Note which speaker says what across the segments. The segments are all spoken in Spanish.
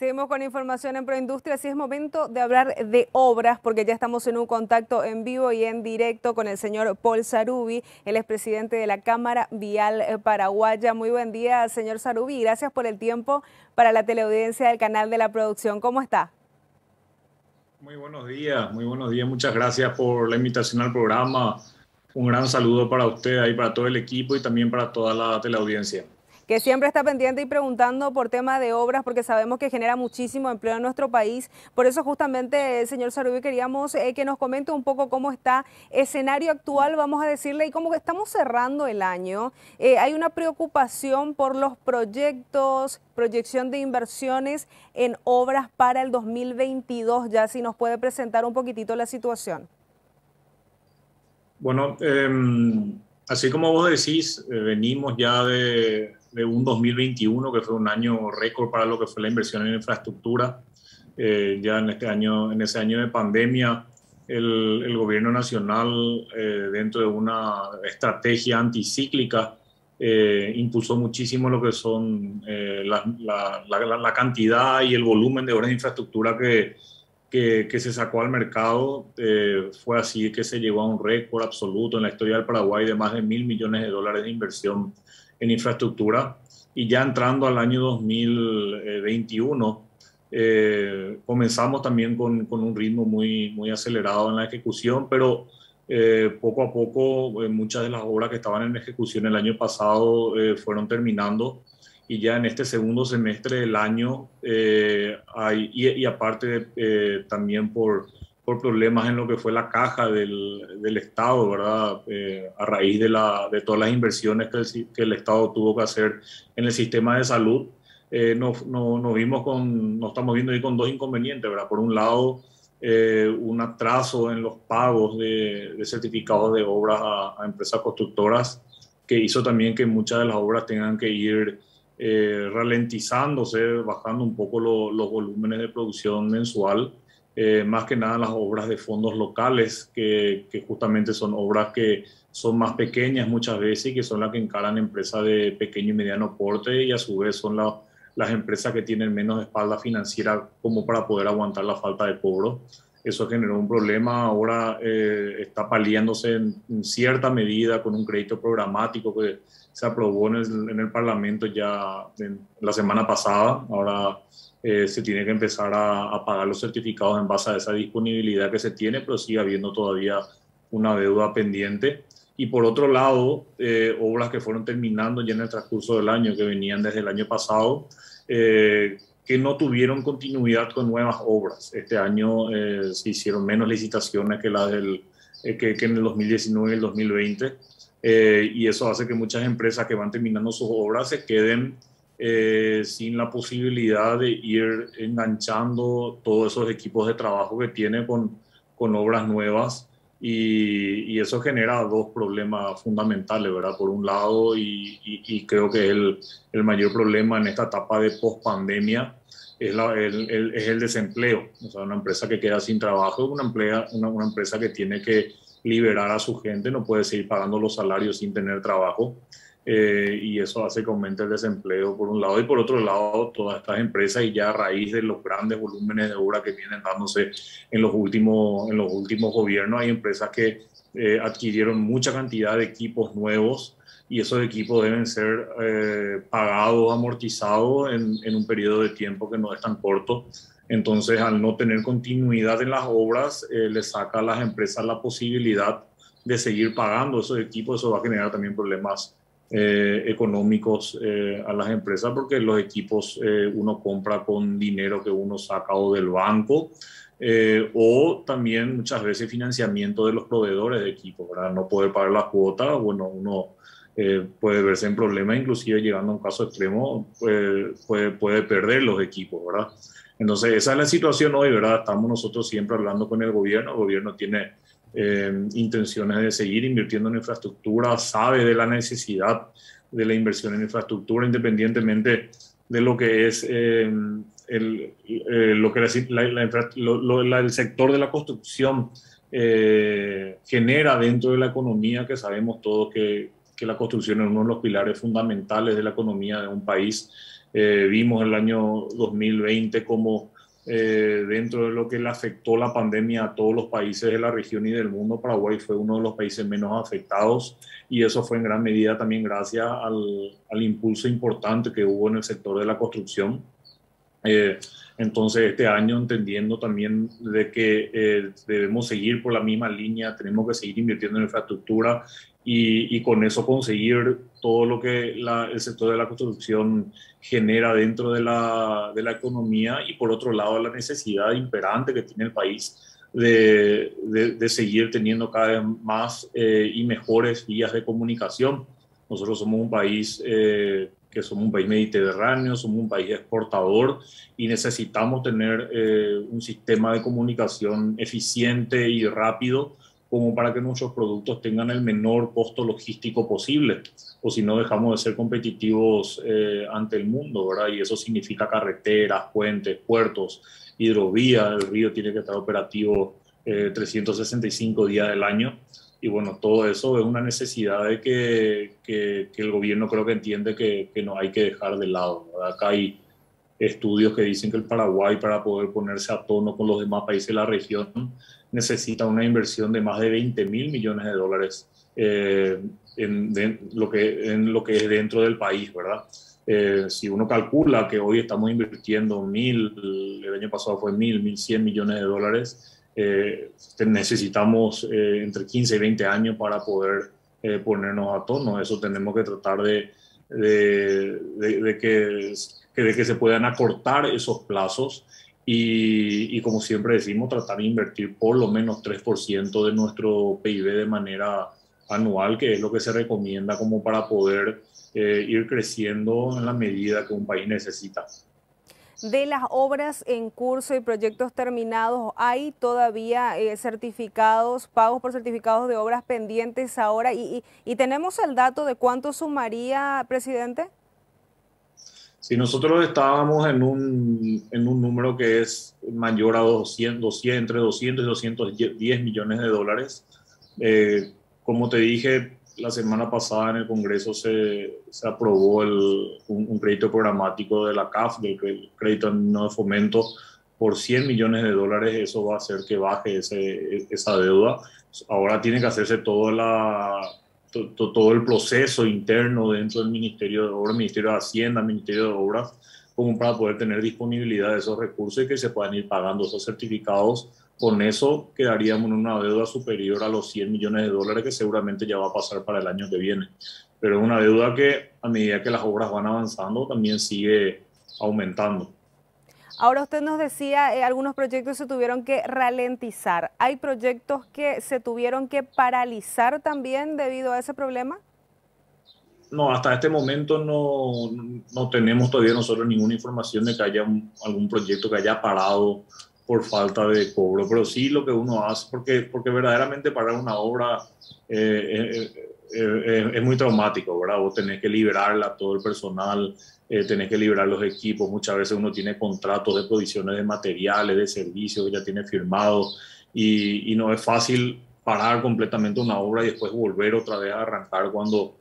Speaker 1: Seguimos con información en Proindustria. Sí, es momento de hablar de obras porque ya estamos en un contacto en vivo y en directo con el señor Paul Sarubi, el expresidente de la Cámara Vial Paraguaya. Muy buen día, señor Sarubi. Gracias por el tiempo para la teleaudiencia del canal de la producción. ¿Cómo está?
Speaker 2: Muy buenos días, muy buenos días. Muchas gracias por la invitación al programa. Un gran saludo para usted y para todo el equipo y también para toda la teleaudiencia.
Speaker 1: Que siempre está pendiente y preguntando por tema de obras, porque sabemos que genera muchísimo empleo en nuestro país. Por eso justamente, señor Sarubi, queríamos que nos comente un poco cómo está escenario actual, vamos a decirle, y cómo estamos cerrando el año. Hay una preocupación por los proyectos, proyección de inversiones en obras para el 2022. Ya si nos puede presentar un poquitito la situación.
Speaker 2: Bueno, así como vos decís, venimos ya de un 2021 que fue un año récord para lo que fue la inversión en infraestructura. Ya en este año, en ese año de pandemia, el gobierno nacional, dentro de una estrategia anticíclica, impulsó muchísimo lo que son la cantidad y el volumen de obras de infraestructura que se sacó al mercado. Fue así que se llegó a un récord absoluto en la historia del Paraguay de más de $1.000 millones de inversión en infraestructura. Y ya entrando al año 2021, comenzamos también con un ritmo muy acelerado en la ejecución, pero poco a poco muchas de las obras que estaban en ejecución el año pasado fueron terminando, y ya en este segundo semestre del año y aparte también por problemas en lo que fue la caja del Estado, ¿verdad? A raíz de todas las inversiones que el Estado tuvo que hacer en el sistema de salud. Nos estamos viendo ahí con dos inconvenientes, ¿verdad? Por un lado, un atraso en los pagos de certificados de obras a empresas constructoras, que hizo también que muchas de las obras tengan que ir ralentizándose, bajando un poco los volúmenes de producción mensual. Más que nada las obras de fondos locales, que justamente son obras que son más pequeñas muchas veces y que son las que encaran empresas de pequeño y mediano porte, y a su vez son las empresas que tienen menos espalda financiera como para poder aguantar la falta de cobro. Eso generó un problema. Ahora está paliándose en cierta medida con un crédito programático que se aprobó en el Parlamento ya la semana pasada. Ahora se tiene que empezar a pagar los certificados en base a esa disponibilidad que se tiene, pero sigue habiendo todavía una deuda pendiente. Y por otro lado, obras que fueron terminando ya en el transcurso del año, que venían desde el año pasado, que no tuvieron continuidad con nuevas obras. Este año se hicieron menos licitaciones que en el 2019 y el 2020, y eso hace que muchas empresas que van terminando sus obras se queden sin la posibilidad de ir enganchando todos esos equipos de trabajo que tiene con obras nuevas. Y eso genera dos problemas fundamentales, ¿verdad? Por un lado, y creo que es el mayor problema en esta etapa de post-pandemia, es el desempleo. O sea, una empresa que queda sin trabajo, una empresa que tiene que liberar a su gente, no puede seguir pagando los salarios sin tener trabajo. Y eso hace que aumente el desempleo por un lado, y por otro lado todas estas empresas, y ya a raíz de los grandes volúmenes de obra que vienen dándose en los últimos gobiernos, hay empresas que adquirieron mucha cantidad de equipos nuevos, y esos equipos deben ser pagados, amortizados en un periodo de tiempo que no es tan corto. Entonces, al no tener continuidad en las obras, le saca a las empresas la posibilidad de seguir pagando esos equipos. Eso va a generar también problemas económicos a las empresas, porque los equipos uno compra con dinero que uno saca o del banco, o también muchas veces financiamiento de los proveedores de equipos, ¿verdad? No poder pagar la cuota, bueno, uno puede verse en problemas, inclusive llegando a un caso extremo, puede perder los equipos, ¿verdad? Entonces, esa es la situación hoy, ¿verdad? Estamos nosotros siempre hablando con el gobierno tiene intenciones de seguir invirtiendo en infraestructura, sabe de la necesidad de la inversión en infraestructura, independientemente de lo que es lo que el sector de la construcción genera dentro de la economía, que sabemos todos que la construcción es uno de los pilares fundamentales de la economía de un país. Vimos el año 2020 como dentro de lo que le afectó la pandemia a todos los países de la región y del mundo, Paraguay fue uno de los países menos afectados y eso fue en gran medida también gracias al impulso importante que hubo en el sector de la construcción. Eh, entonces, este año, entendiendo también de que debemos seguir por la misma línea, tenemos que seguir invirtiendo en infraestructura y con eso conseguir todo lo que el sector de la construcción genera dentro de la economía y por otro lado la necesidad imperante que tiene el país de seguir teniendo cada vez más y mejores vías de comunicación. Nosotros somos un país que somos un país mediterráneo, somos un país exportador y necesitamos tener un sistema de comunicación eficiente y rápido como para que nuestros productos tengan el menor costo logístico posible, o si no dejamos de ser competitivos ante el mundo, ¿verdad? Y eso significa carreteras, puentes, puertos, hidrovías, el río tiene que estar operativo 365 días del año. Y bueno, todo eso es una necesidad de que el gobierno creo que entiende que no hay que dejar de lado, ¿verdad? Acá hay estudios que dicen que el Paraguay, para poder ponerse a tono con los demás países de la región, necesita una inversión de más de 20.000 millones de dólares en lo que es dentro del país, ¿verdad? Si uno calcula que hoy estamos invirtiendo el año pasado fue 1.100 millones de dólares, necesitamos entre 15 y 20 años para poder ponernos a tono. Eso tenemos que tratar de que se puedan acortar esos plazos y como siempre decimos, tratar de invertir por lo menos 3% de nuestro PIB de manera anual, que es lo que se recomienda como para poder ir creciendo en la medida que un país necesita.
Speaker 1: De las obras en curso y proyectos terminados, ¿hay todavía certificados, pagos por certificados de obras pendientes ahora? ¿Y tenemos el dato de cuánto sumaría, presidente?
Speaker 2: Si nosotros estábamos en un número que es mayor a 200 entre 200 y 210 millones de dólares, como te dije, la semana pasada en el Congreso se aprobó un crédito programático de la CAF, del crédito no de fomento, por 100 millones de dólares. Eso va a hacer que baje esa deuda. Ahora tiene que hacerse todo el proceso interno dentro del Ministerio de Obras, Ministerio de Hacienda, Ministerio de Obras, como para poder tener disponibilidad de esos recursos y que se puedan ir pagando esos certificados. Con eso quedaríamos en una deuda superior a los 100 millones de dólares que seguramente ya va a pasar para el año que viene. Pero es una deuda que a medida que las obras van avanzando también sigue aumentando.
Speaker 1: Ahora usted nos decía, algunos proyectos se tuvieron que ralentizar. ¿Hay proyectos que se tuvieron que paralizar también debido a ese problema?
Speaker 2: No, hasta este momento no tenemos todavía nosotros ninguna información de que haya algún proyecto que haya parado por falta de cobro, pero sí lo que uno hace, porque verdaderamente parar una obra es muy traumático, ¿verdad? Vos tenés que liberarla a todo el personal, tenés que liberar los equipos, muchas veces uno tiene contratos de provisiones de materiales, de servicios que ya tiene firmados y no es fácil parar completamente una obra y después volver otra vez a arrancar cuando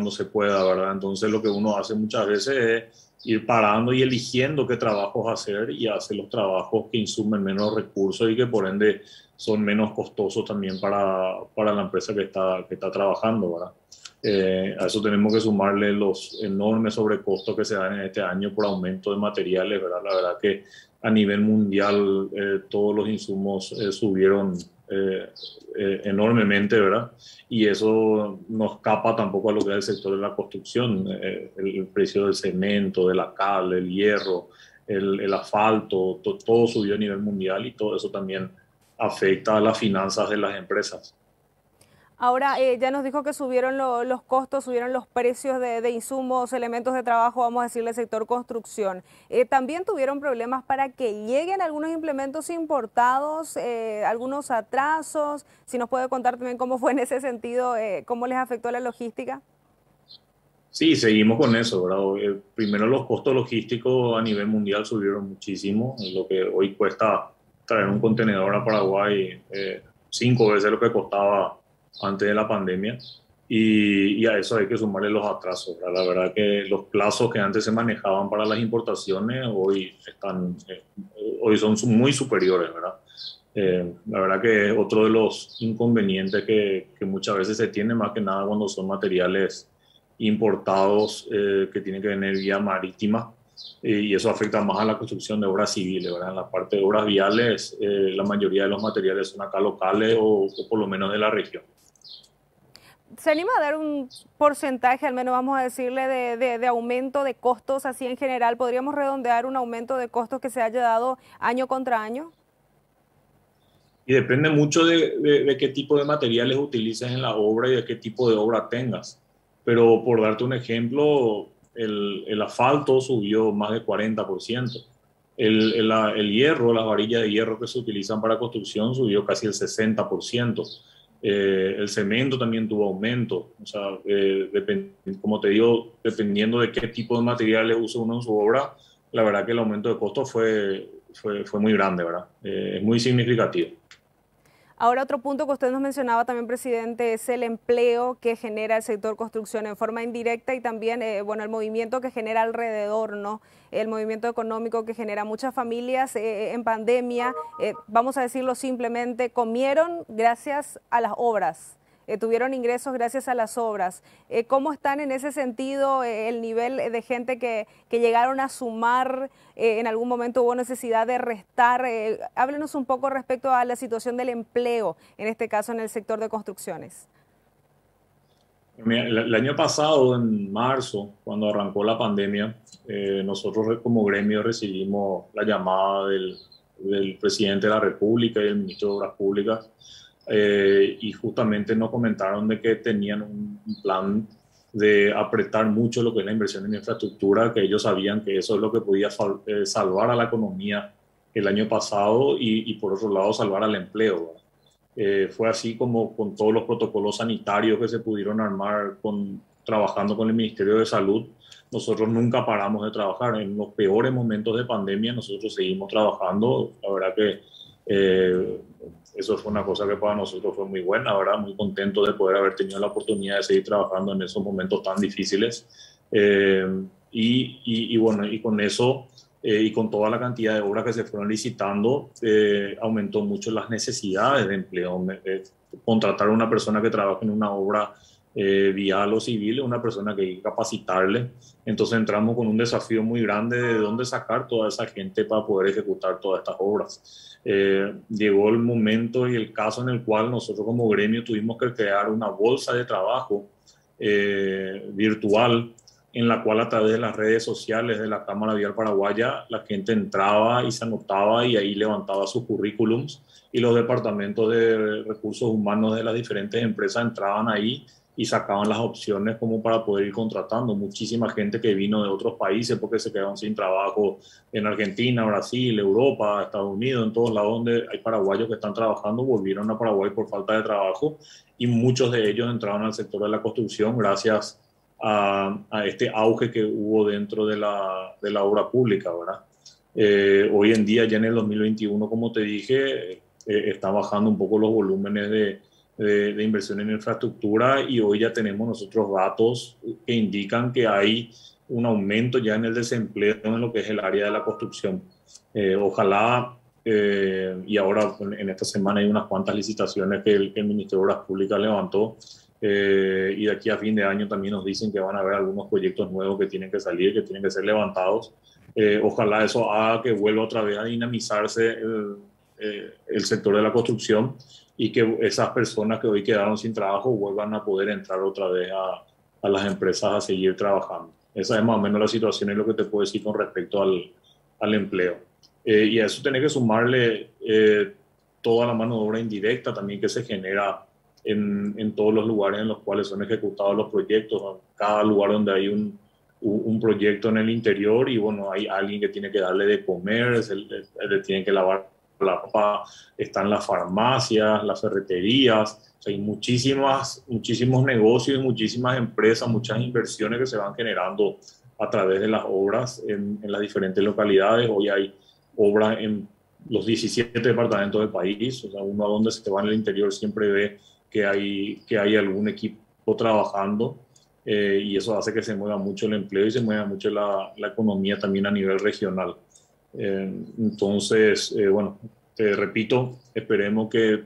Speaker 2: se pueda, ¿verdad? Entonces lo que uno hace muchas veces es ir parando y eligiendo qué trabajos hacer y hacer los trabajos que insumen menos recursos y que por ende son menos costosos también para la empresa que está trabajando, ¿verdad? A eso tenemos que sumarle los enormes sobrecostos que se dan en este año por aumento de materiales, ¿verdad? La verdad que a nivel mundial todos los insumos subieron enormemente, ¿verdad? Y eso no escapa tampoco a lo que es el sector de la construcción, el precio del cemento, de la cal, el hierro, el asfalto, todo subió a nivel mundial y todo eso también afecta a las finanzas de las empresas.
Speaker 1: Ahora ya nos dijo que subieron los costos, subieron los precios de insumos, elementos de trabajo, vamos a decirle, sector construcción. También tuvieron problemas para que lleguen algunos implementos importados, algunos atrasos. Si nos puede contar también cómo fue en ese sentido, cómo les afectó la logística.
Speaker 2: Sí, seguimos con eso, ¿verdad? Primero los costos logísticos a nivel mundial subieron muchísimo, lo que hoy cuesta traer un contenedor a Paraguay 5 veces lo que costaba antes de la pandemia. y a eso hay que sumarle los atrasos, ¿verdad? La verdad que los plazos que antes se manejaban para las importaciones hoy son muy superiores, ¿verdad? La verdad que es otro de los inconvenientes que muchas veces se tiene, más que nada cuando son materiales importados que tienen que venir vía marítima, y eso afecta más a la construcción de obras civiles, ¿verdad? En la parte de obras viales, la mayoría de los materiales son acá locales o por lo menos de la región.
Speaker 1: ¿Se anima a dar un porcentaje, al menos vamos a decirle, de aumento de costos así en general? ¿Podríamos redondear un aumento de costos que se haya dado año contra año?
Speaker 2: Y depende mucho de qué tipo de materiales utilices en la obra y de qué tipo de obra tengas. Pero por darte un ejemplo, el asfalto subió más de 40%. El hierro, las varillas de hierro que se utilizan para construcción subió casi el 60%. El cemento también tuvo aumento. O sea, como te digo, dependiendo de qué tipo de materiales use uno en su obra, la verdad que el aumento de costos fue muy grande, ¿verdad? Es muy significativo.
Speaker 1: Ahora, otro punto que usted nos mencionaba también, presidente, es el empleo que genera el sector construcción en forma indirecta y también, bueno, el movimiento que genera alrededor, ¿no? El movimiento económico que genera muchas familias en pandemia, vamos a decirlo simplemente, comieron gracias a las obras. Tuvieron ingresos gracias a las obras. ¿Cómo están en ese sentido el nivel de gente que llegaron a sumar? En algún momento hubo necesidad de restar. Háblenos un poco respecto a la situación del empleo, en este caso en el sector de construcciones.
Speaker 2: Mira, el año pasado, en marzo, cuando arrancó la pandemia, nosotros como gremio recibimos la llamada del presidente de la República y del ministro de Obras Públicas, y justamente nos comentaron de que tenían un plan de apretar mucho lo que es la inversión en infraestructura, que ellos sabían que eso es lo que podía salvar a la economía el año pasado y por otro lado salvar al empleo, ¿verdad? Fue así como con todos los protocolos sanitarios que se pudieron armar trabajando con el Ministerio de Salud. Nosotros nunca paramos de trabajar. En los peores momentos de pandemia nosotros seguimos trabajando. La verdad que eso fue una cosa que para nosotros fue muy buena, ¿verdad? Muy contento de poder haber tenido la oportunidad de seguir trabajando en esos momentos tan difíciles. Y bueno, y con eso y con toda la cantidad de obras que se fueron licitando, aumentó mucho las necesidades de empleo. Contratar a una persona que trabaja en una obra vial o civil, una persona que hay que capacitarle. Entonces entramos con un desafío muy grande de dónde sacar toda esa gente para poder ejecutar todas estas obras. Llegó el momento y el caso en el cual nosotros como gremio tuvimos que crear una bolsa de trabajo virtual, en la cual a través de las redes sociales de la Cámara Vial Paraguaya la gente entraba y se anotaba y ahí levantaba sus currículums, y los departamentos de recursos humanos de las diferentes empresas entraban ahí y sacaban las opciones como para poder ir contratando. Muchísima gente que vino de otros países porque se quedaron sin trabajo en Argentina, Brasil, Europa, Estados Unidos, en todos lados donde hay paraguayos que están trabajando, volvieron a Paraguay por falta de trabajo, y muchos de ellos entraron al sector de la construcción gracias a este auge que hubo dentro de la obra pública, ¿verdad? Hoy en día, ya en el 2021, como te dije, están bajando un poco los volúmenes de inversión en infraestructura, y hoy ya tenemos nosotros datos que indican que hay un aumento ya en el desempleo en lo que es el área de la construcción. Ojalá, y ahora en esta semana hay unas cuantas licitaciones que el Ministerio de Obras Públicas levantó, y de aquí a fin de año también nos dicen que van a haber algunos proyectos nuevos que tienen que salir, que tienen que ser levantados. Ojalá eso haga que vuelva otra vez a dinamizarse el sector de la construcción, y que esas personas que hoy quedaron sin trabajo vuelvan a poder entrar otra vez a las empresas a seguir trabajando. Esa es más o menos la situación y lo que te puedo decir con respecto al empleo. Y a eso tiene que sumarle toda la mano de obra indirecta también que se genera en todos los lugares en los cuales son ejecutados los proyectos. En cada lugar donde hay un proyecto en el interior, y bueno, hay alguien que tiene que darle de comer, le tiene que lavar la ropa, están las farmacias, las ferreterías. O sea, hay muchísimos negocios y muchísimas empresas, muchas inversiones que se van generando a través de las obras en las diferentes localidades. Hoy hay obras en los 17 departamentos del país. O sea, uno a donde se te va en el interior siempre ve que hay algún equipo tiempo trabajando y eso hace que se mueva mucho el empleo y se mueva mucho la economía también a nivel regional. Entonces, bueno, te repito, esperemos que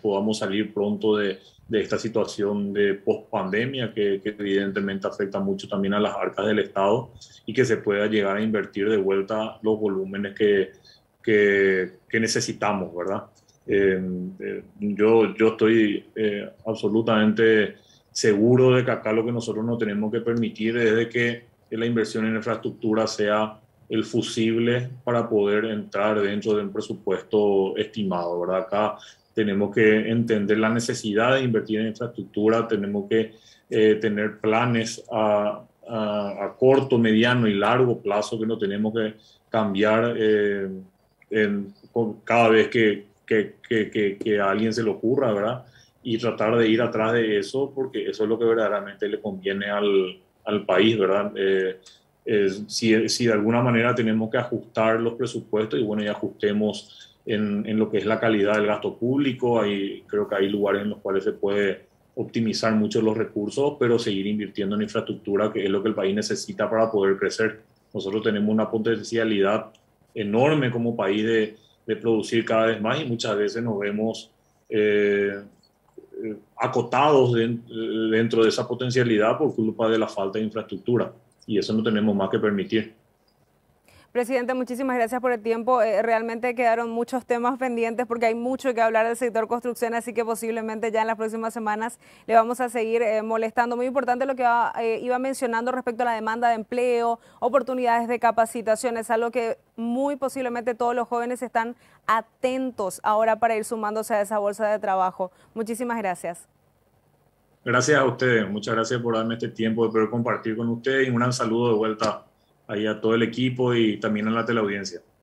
Speaker 2: podamos salir pronto de esta situación de post-pandemia que evidentemente afecta mucho también a las arcas del Estado y que se pueda llegar a invertir de vuelta los volúmenes que necesitamos, ¿verdad? Yo estoy absolutamente seguro de que acá lo que nosotros no tenemos que permitir es de que la inversión en infraestructura sea el fusible para poder entrar dentro de un presupuesto estimado, ¿verdad? Acá tenemos que entender la necesidad de invertir en infraestructura, tenemos que tener planes a corto, mediano y largo plazo que no tenemos que cambiar cada vez que a alguien se le ocurra, ¿verdad? Y tratar de ir atrás de eso, porque eso es lo que verdaderamente le conviene al país, ¿verdad? Si de alguna manera tenemos que ajustar los presupuestos, y bueno, ya ajustemos en lo que es la calidad del gasto público, creo que hay lugares en los cuales se puede optimizar mucho los recursos, pero seguir invirtiendo en infraestructura, que es lo que el país necesita para poder crecer. Nosotros tenemos una potencialidad enorme como país de producir cada vez más y muchas veces nos vemos acotados dentro de esa potencialidad por culpa de la falta de infraestructura y eso no tenemos más que permitir.
Speaker 1: Presidente, muchísimas gracias por el tiempo. Realmente quedaron muchos temas pendientes porque hay mucho que hablar del sector construcción, así que posiblemente ya en las próximas semanas le vamos a seguir molestando. Muy importante lo que iba mencionando respecto a la demanda de empleo, oportunidades de capacitación, es algo que muy posiblemente todos los jóvenes están atentos ahora para ir sumándose a esa bolsa de trabajo. Muchísimas gracias.
Speaker 2: Gracias a ustedes, muchas gracias por darme este tiempo de poder compartir con ustedes y un gran saludo de vuelta ahí a todo el equipo y también a la teleaudiencia.